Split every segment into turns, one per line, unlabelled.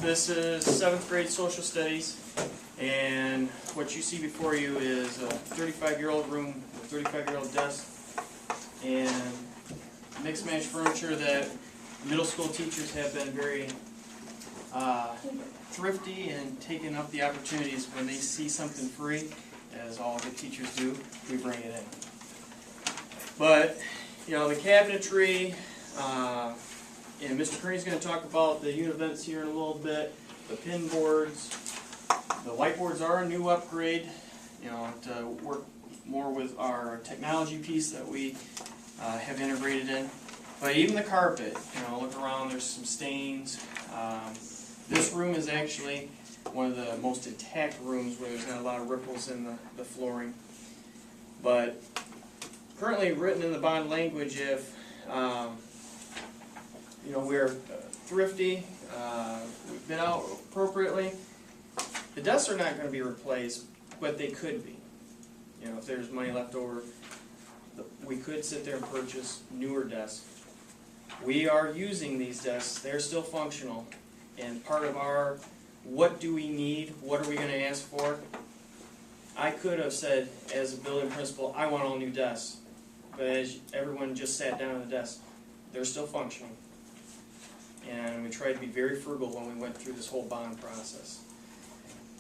This is 7th grade social studies, and what you see before you is a 35-year-old room with 35-year-old desk and mixed match furniture that middle school teachers have been very thrifty and taking up the opportunities when they see something free, as all good teachers do, we bring it in. But, you know, the cabinetry, and Mr. Kearney's going to talk about the unit vents here in a little bit, the pin boards. The whiteboards are a new upgrade, you know, to work more with our technology piece that we have integrated in. But even the carpet, you know, look around, there's some stains. This room is actually one of the most intact rooms where there's not a lot of ripples in the flooring. But currently written in the bond language, if you know, we're thrifty, we've been out appropriately, the desks are not going to be replaced, but they could be. You know, if there's money left over, we could sit there and purchase newer desks. We are using these desks, they're still functional, and part of our what do we need, what are we going to ask for, I could have said as a building principal, I want all new desks, but as everyone just sat down at the desk, they're still functioning. And we tried to be very frugal when we went through this whole bond process.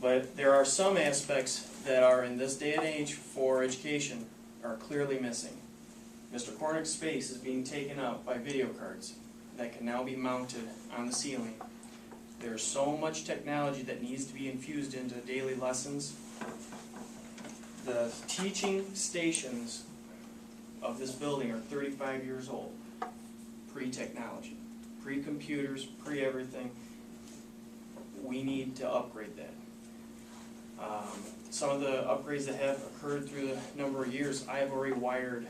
But there are some aspects that are in this day and age for education are clearly missing. Mr. Cornick's space is being taken up by video cards that can now be mounted on the ceiling. There's so much technology that needs to be infused into daily lessons. The teaching stations of this building are 35 years old, pre-technology. Pre-computers, pre-everything. We need to upgrade that. Some of the upgrades that have occurred through the number of years, I have already wired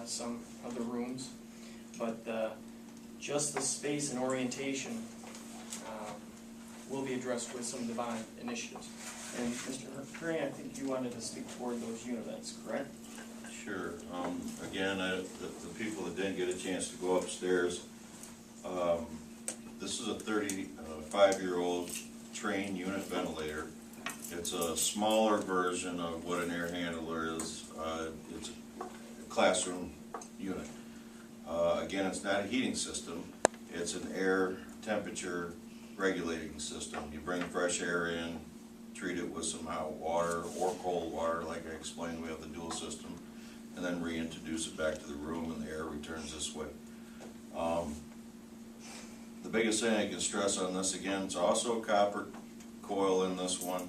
some of the rooms, but just the space and orientation will be addressed with some of the bond initiatives. And Mr. Kearney, I think you wanted to speak toward those unit vents, correct?
Sure. Again, the people that didn't get a chance to go upstairs, this is a 35-year-old train unit ventilator. It's a smaller version of what an air handler is. It's a classroom unit. Again, it's not a heating system. It's an air temperature regulating system. You bring fresh air in, treat it with some hot water or cold water, like I explained. We have the dual system, and then reintroduce it back to the room, and the air returns this way. The biggest thing I can stress on this, again, it's also a copper coil in this one.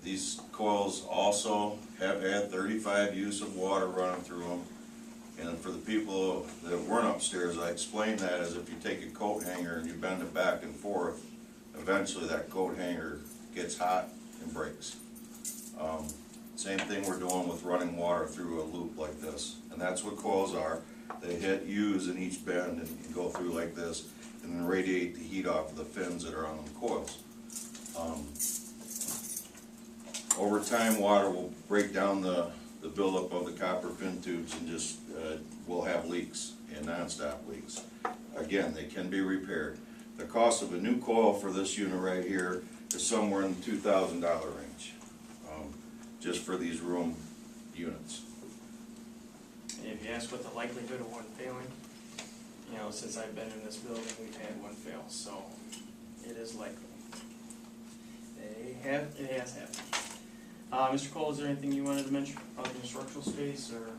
These coils also have had 35 use of water running through them. And for the people that weren't upstairs, I explained that as if you take a coat hanger and you bend it back and forth, eventually that coat hanger gets hot and breaks. Same thing we're doing with running water through a loop like this. And that's what coils are. They hit use in each bend and go through like this, and then radiate the heat off of the fins that are on the coils. Over time, water will break down the buildup of the copper fin tubes and just will have leaks, and non-stop leaks. Again, they can be repaired. The cost of a new coil for this unit right here is somewhere in the $2,000 range, just for these room units.
And if you ask what the likelihood of one failing, you know, since I've been in this building, we've had one fail, so it is likely. It has happened. Mr. Cole, is there anything you wanted to mention about the instructional space, or?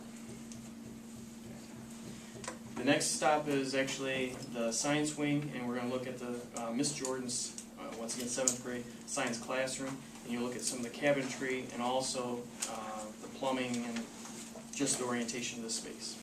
The next stop is actually the science wing, and we're going to look at the Miss Jordan's, once again, 7th grade science classroom, and you'll look at some of the cabinetry and also the plumbing and just the orientation of the space.